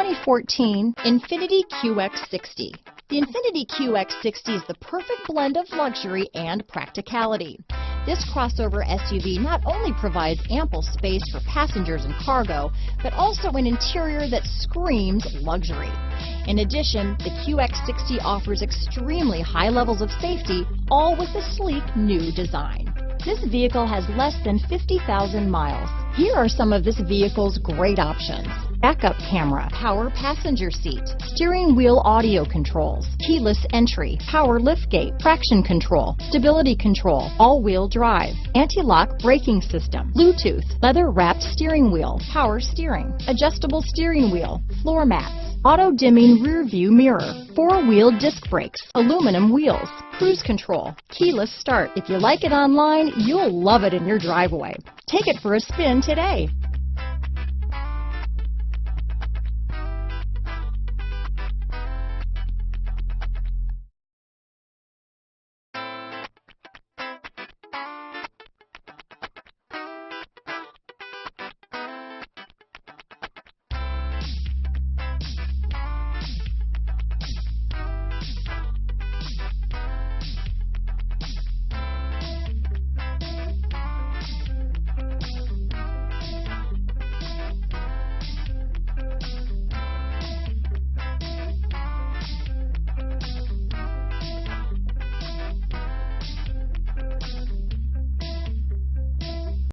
2014 Infiniti QX60. The Infiniti QX60 is the perfect blend of luxury and practicality. This crossover SUV not only provides ample space for passengers and cargo, but also an interior that screams luxury. In addition, the QX60 offers extremely high levels of safety, all with a sleek new design. This vehicle has less than 50,000 miles. Here are some of this vehicle's great options: backup camera, power passenger seat, steering wheel audio controls, keyless entry, power liftgate, traction control, stability control, all-wheel drive, anti-lock braking system, Bluetooth, leather-wrapped steering wheel, power steering, adjustable steering wheel, floor mats, auto-dimming rear-view mirror, four-wheel disc brakes, aluminum wheels, cruise control, keyless start. If you like it online, you'll love it in your driveway. Take it for a spin today.